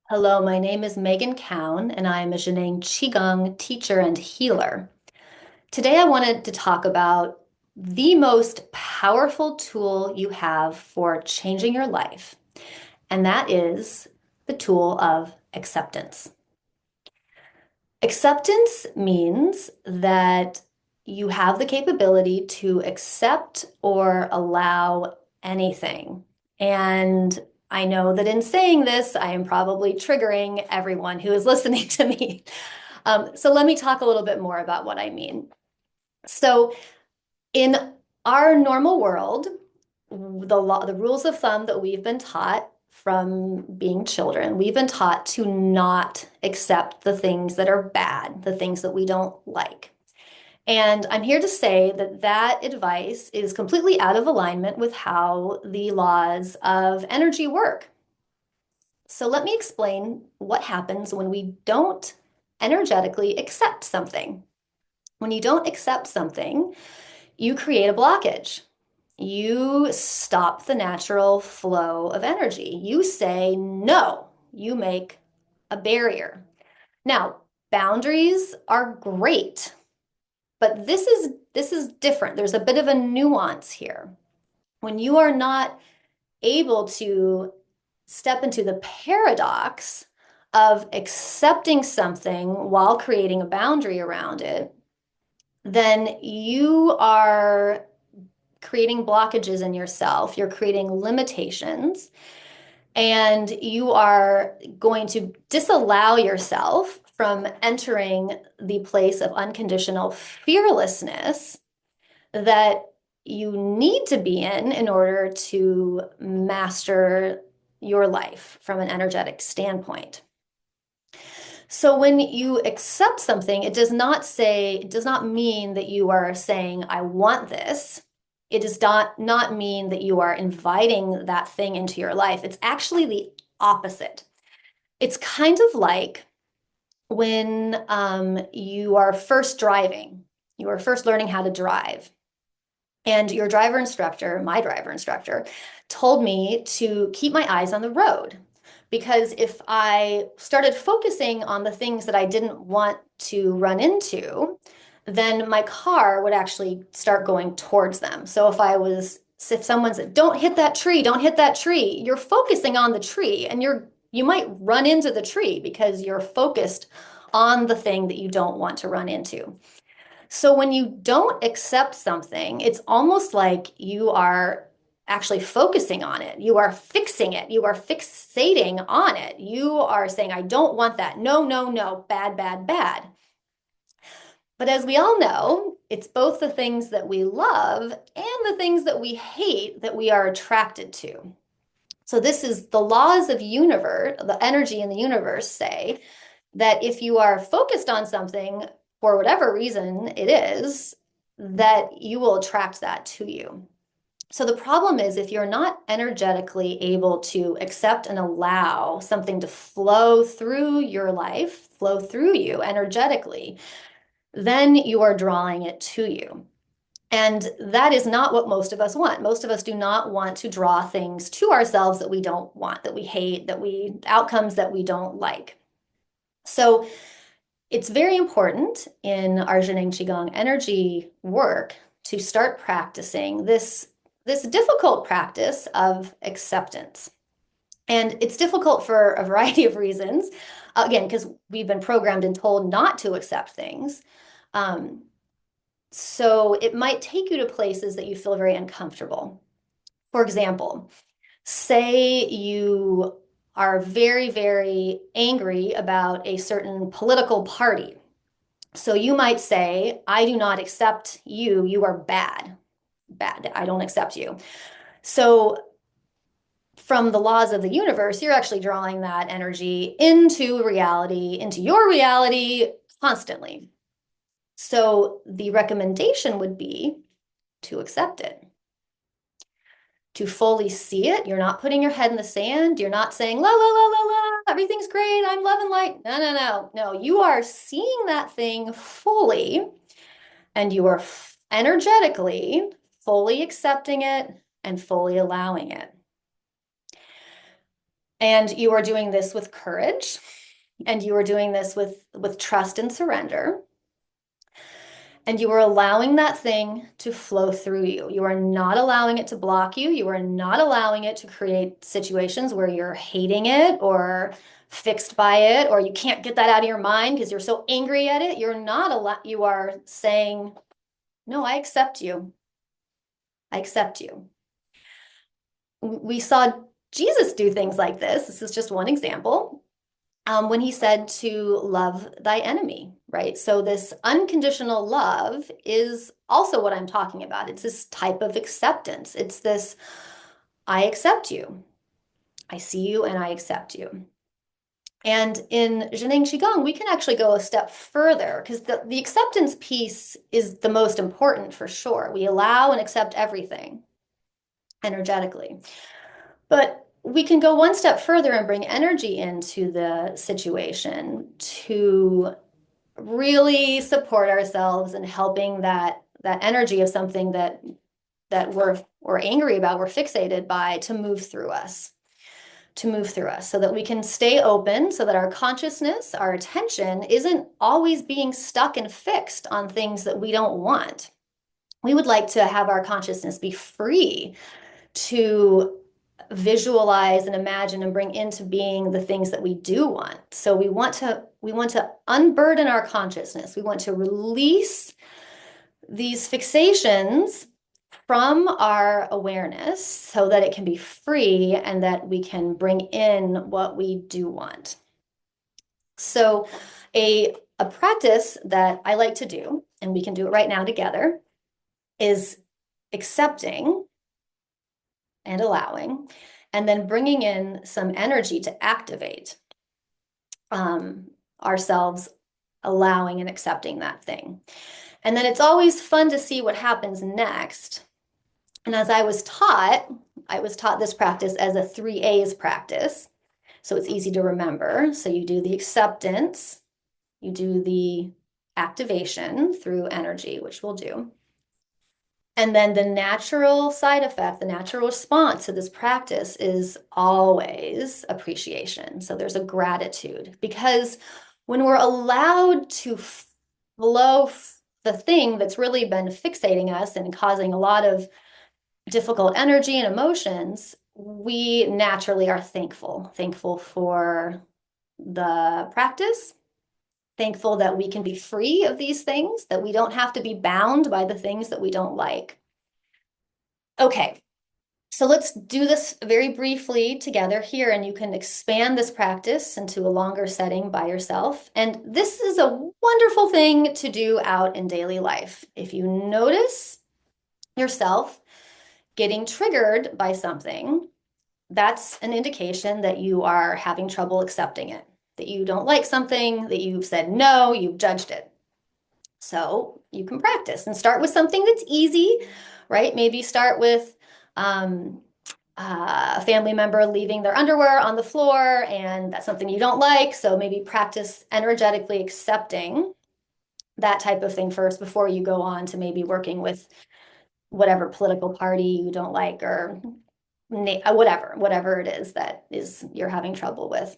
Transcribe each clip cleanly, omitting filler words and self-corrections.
Hello, my name is Megan Kaun, and I am a Zhineng Qigong teacher and healer. Today, I wanted to talk about the most powerful tool you have for changing your life, and that is the tool of acceptance. Acceptance means that you have the capability to accept or allow anything. And I know that in saying this, I am probably triggering everyone who is listening to me. So let me talk a little bit more about what I mean. So in our normal world, the rules of thumb that we've been taught from being children, we've been taught to not accept the things that are bad, the things that we don't like. And I'm here to say that that advice is completely out of alignment with how the laws of energy work. So let me explain what happens when we don't energetically accept something. When you don't accept something, you create a blockage. You stop the natural flow of energy. You say no. You make a barrier. Now, boundaries are great, but this is different. There's a bit of a nuance here. When you are not able to step into the paradox of accepting something while creating a boundary around it, then you are creating blockages in yourself. You're creating limitations, and you are going to disallow yourself from entering the place of unconditional fearlessness that you need to be in order to master your life from an energetic standpoint. So when you accept something, it does not mean that you are saying, I want this. It does not mean that you are inviting that thing into your life. It's actually the opposite. It's kind of like when you are first driving, you are first learning how to drive. And your driver instructor, my driver instructor, told me to keep my eyes on the road. Because if I started focusing on the things that I didn't want to run into, then my car would actually start going towards them. So if someone said, don't hit that tree, don't hit that tree, you're focusing on the tree and you might run into the tree because you're focused on the thing that you don't want to run into. So when you don't accept something, it's almost like you are actually focusing on it. You are fixing it. You are fixating on it. You are saying, I don't want that. No, no, no, bad, bad, bad. But as we all know, it's both the things that we love and the things that we hate that we are attracted to. So this is the laws of universe, the energy in the universe say that if you are focused on something for whatever reason it is, that you will attract that to you. So the problem is if you're not energetically able to accept and allow something to flow through your life, flow through you energetically, then you are drawing it to you. And that is not what most of us want. Most of us do not want to draw things to ourselves that we don't want, that we hate, outcomes that we don't like. So it's very important in our Zhineng Qigong energy work to start practicing this difficult practice of acceptance. And it's difficult for a variety of reasons. Again, because we've been programmed and told not to accept things. So it might take you to places that you feel very uncomfortable. For example, say you are very, very angry about a certain political party. So you might say, I do not accept you. You are bad. Bad. I don't accept you. So from the laws of the universe, you're actually drawing that energy into reality, into your reality constantly. So the recommendation would be to accept it, to fully see it. You're not putting your head in the sand. You're not saying, la, la, la, la, la, everything's great. I'm love and light. No, no, no. No, you are seeing that thing fully and you are energetically fully accepting it and fully allowing it. And you are doing this with courage, and you are doing this with trust and surrender. And you are allowing that thing to flow through you. You are not allowing it to block you. You are not allowing it to create situations where you're hating it or fixed by it, or you can't get that out of your mind because you're so angry at it. You are saying, no, I accept you. I accept you. We saw Jesus do things like this. This is just one example. When he said to love thy enemy, right? So this unconditional love is also what I'm talking about. It's this type of acceptance. It's this, I accept you. I see you and I accept you. And in Zhineng Qigong, we can actually go a step further because the acceptance piece is the most important for sure. We allow and accept everything energetically. But we can go one step further and bring energy into the situation to really support ourselves in helping that energy of something that we're angry about, we're fixated by, to move through us, so that we can stay open, so that our consciousness, our attention isn't always being stuck and fixed on things that we don't want. We would like to have our consciousness be free to visualize and imagine and bring into being the things that we do want. So we want to unburden our consciousness. We want to release these fixations from our awareness so that it can be free and that we can bring in what we do want. So a practice that I like to do, and we can do it right now together, is accepting and allowing, and then bringing in some energy to activate ourselves, allowing and accepting that thing. And then it's always fun to see what happens next. And as I was taught this practice as a 3A's practice. So it's easy to remember. So you do the acceptance, you do the activation through energy, which we'll do. And then the natural side effect, the natural response to this practice is always appreciation. So there's a gratitude, because when we're allowed to flow the thing that's really been fixating us and causing a lot of difficult energy and emotions, we naturally are thankful for the practice, thankful that we can be free of these things, that we don't have to be bound by the things that we don't like. Okay, so let's do this very briefly together here, and you can expand this practice into a longer setting by yourself. And this is a wonderful thing to do out in daily life. If you notice yourself getting triggered by something, that's an indication that you are having trouble accepting it, that you don't like something, that you've said no, you've judged it. So you can practice and start with something that's easy, right? Maybe start with a family member leaving their underwear on the floor, and that's something you don't like. So maybe practice energetically accepting that type of thing first before you go on to maybe working with whatever political party you don't like, or whatever it is that you're having trouble with.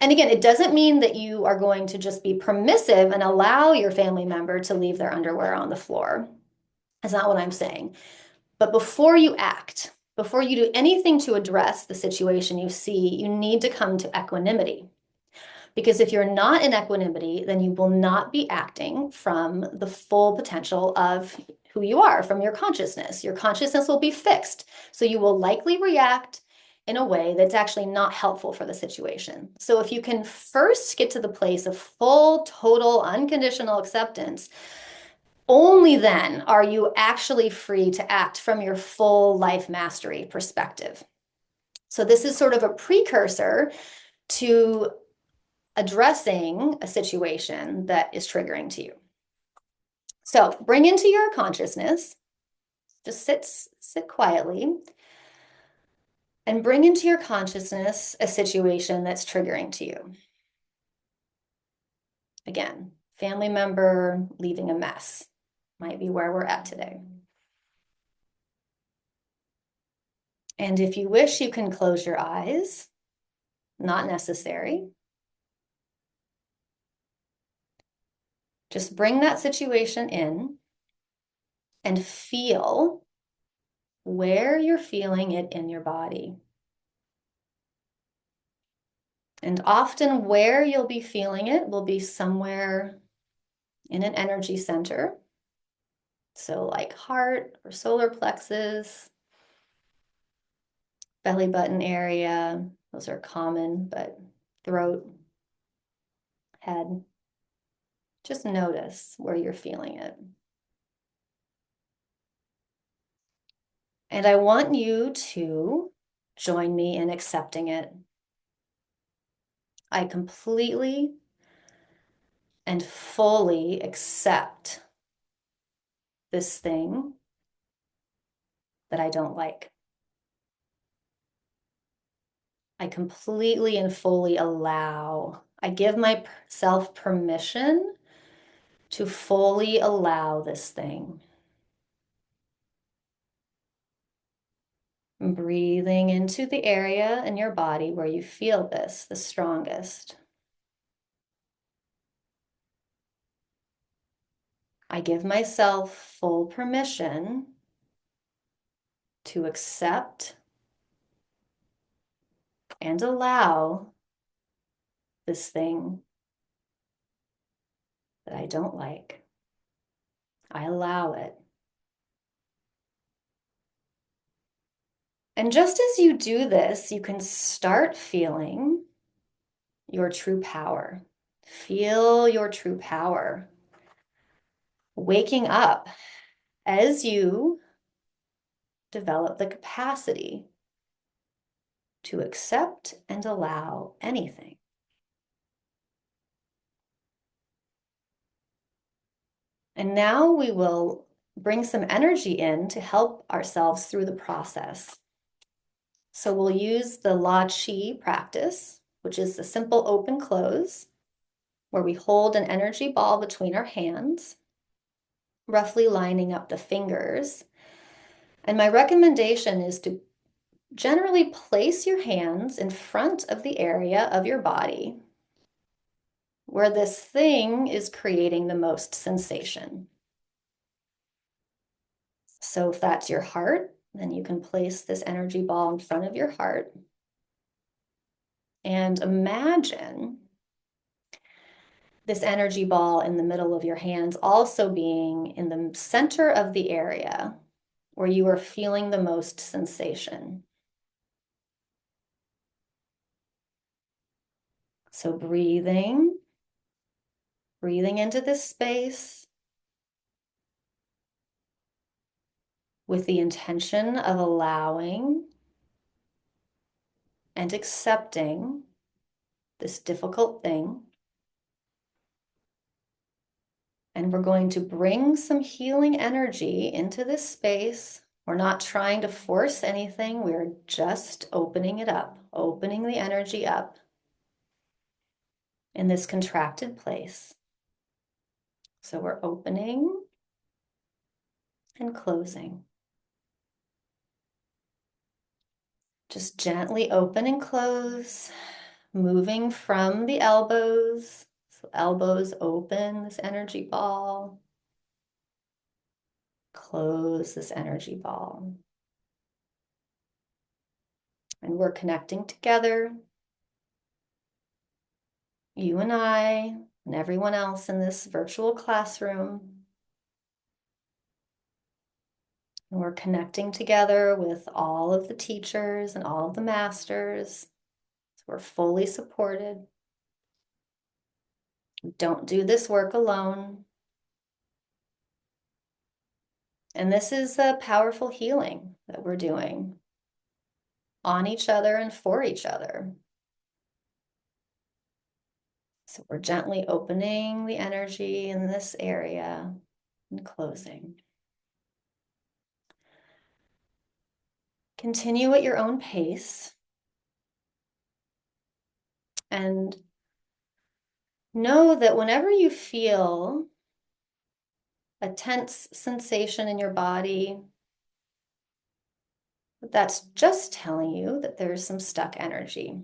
And again, it doesn't mean that you are going to just be permissive and allow your family member to leave their underwear on the floor. That's not what I'm saying. But before you act, before you do anything to address the situation you see, you need to come to equanimity. Because if you're not in equanimity, then you will not be acting from the full potential of who you are, from your consciousness. Your consciousness will be fixed. So you will likely react in a way that's actually not helpful for the situation. So if you can first get to the place of full, total, unconditional acceptance, only then are you actually free to act from your full life mastery perspective. So this is sort of a precursor to addressing a situation that is triggering to you. So bring into your consciousness, just sit quietly, and bring into your consciousness a situation that's triggering to you. Again, family member leaving a mess might be where we're at today. And if you wish, you can close your eyes. Not necessary. Just bring that situation in and feel where you're feeling it in your body. And often where you'll be feeling it will be somewhere in an energy center. So like heart or solar plexus, belly button area, those are common, but throat, head, just notice where you're feeling it. And I want you to join me in accepting it. I completely and fully accept this thing that I don't like. I completely and fully allow, I give myself permission to fully allow this thing. Breathing into the area in your body where you feel this the strongest. I give myself full permission to accept and allow this thing that I don't like. I allow it. And just as you do this, you can start feeling your true power. Feel your true power waking up as you develop the capacity to accept and allow anything. And now we will bring some energy in to help ourselves through the process. So we'll use the La Qi practice, which is the simple open close, where we hold an energy ball between our hands, roughly lining up the fingers. And my recommendation is to generally place your hands in front of the area of your body where this thing is creating the most sensation. So if that's your heart, then you can place this energy ball in front of your heart and imagine this energy ball in the middle of your hands also being in the center of the area where you are feeling the most sensation. So breathing into this space with the intention of allowing and accepting this difficult thing. And we're going to bring some healing energy into this space. We're not trying to force anything. We're just opening it up, opening the energy up in this contracted place. So we're opening and closing. Just gently open and close, moving from the elbows. So elbows open this energy ball. Close this energy ball. And we're connecting together. You and I and everyone else in this virtual classroom. And we're connecting together with all of the teachers and all of the masters. So we're fully supported. Don't do this work alone. And this is a powerful healing that we're doing on each other and for each other. So we're gently opening the energy in this area and closing. Continue at your own pace. And know that whenever you feel a tense sensation in your body, But that's just telling you that there's some stuck energy.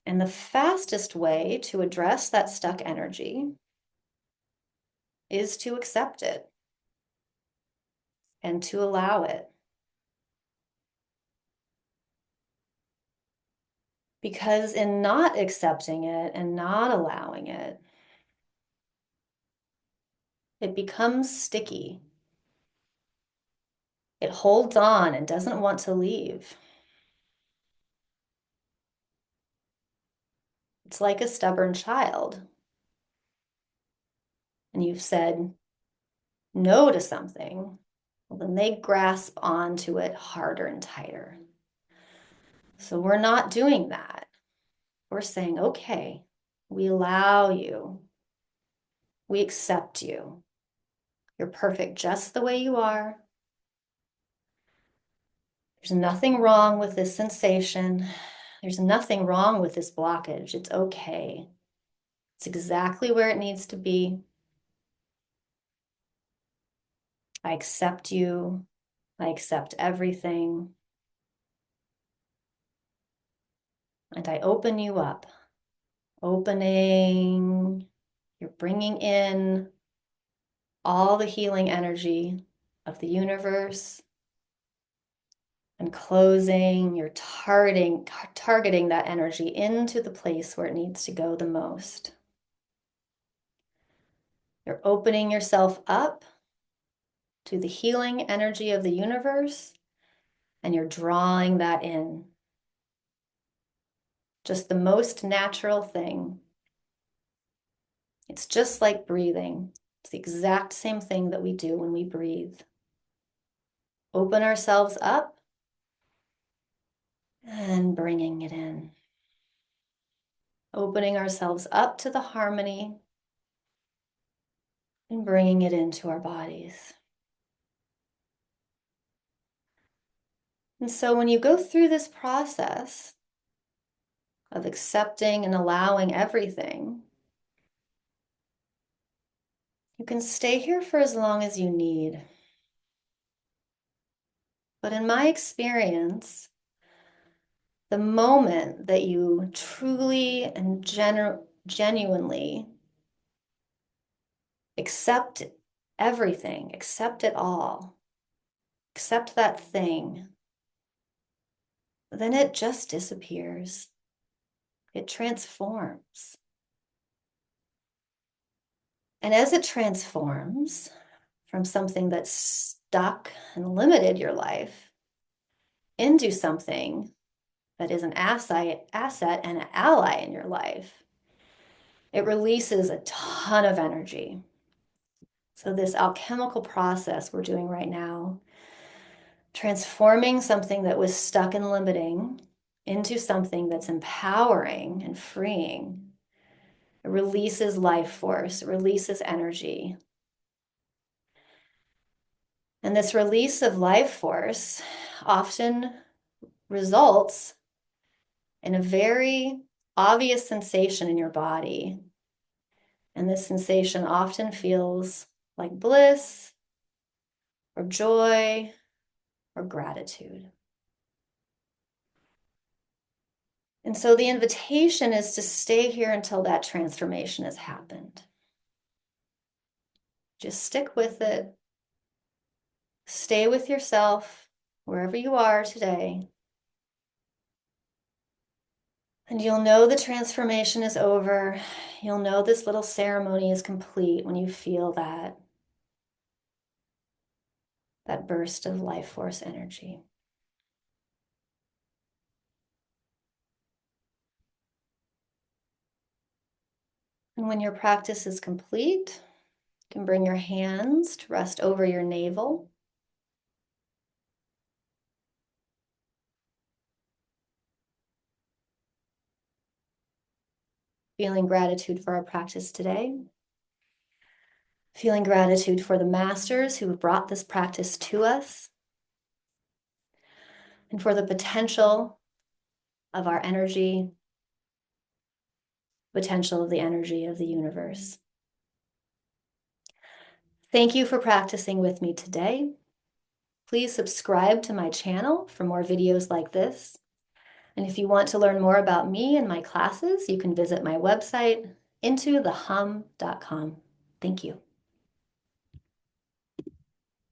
And the fastest way to address that stuck energy is to accept it and to allow it. Because in not accepting it and not allowing it, it becomes sticky. It holds on and doesn't want to leave. It's like a stubborn child. And you've said no to something, well, then they grasp onto it harder and tighter. So we're not doing that. We're saying, okay, we allow you. We accept you. You're perfect just the way you are. There's nothing wrong with this sensation. There's nothing wrong with this blockage. It's okay. It's exactly where it needs to be. I accept you. I accept everything. And I open you up. Opening, you're bringing in all the healing energy of the universe, and closing, you're targeting that energy into the place where it needs to go the most. You're opening yourself up to the healing energy of the universe, and you're drawing that in. Just the most natural thing. It's just like breathing. It's the exact same thing that we do when we breathe. Open ourselves up and bringing it in. Opening ourselves up to the harmony and bringing it into our bodies. And so when you go through this process of accepting and allowing everything, you can stay here for as long as you need. But in my experience, the moment that you truly and genuinely accept everything, accept it all, accept that thing, then it just disappears. It transforms. And as it transforms from something that's stuck and limited your life into something that is an asset and an ally in your life, it releases a ton of energy. So this alchemical process we're doing right now, transforming something that was stuck and limiting into something that's empowering and freeing. It releases life force, it releases energy. And this release of life force often results in a very obvious sensation in your body. And this sensation often feels like bliss or joy or gratitude. And so the invitation is to stay here until that transformation has happened. Just stick with it. Stay with yourself wherever you are today. And you'll know the transformation is over. You'll know this little ceremony is complete when you feel that burst of life force energy. And when your practice is complete, you can bring your hands to rest over your navel. Feeling gratitude for our practice today. Feeling gratitude for the masters who have brought this practice to us, and for the potential of our energy, potential of the energy of the universe. Thank you for practicing with me today. please subscribe to my channel for more videos like this. And if you want to learn more about me and my classes, you can visit my website, intothehum.com. Thank you.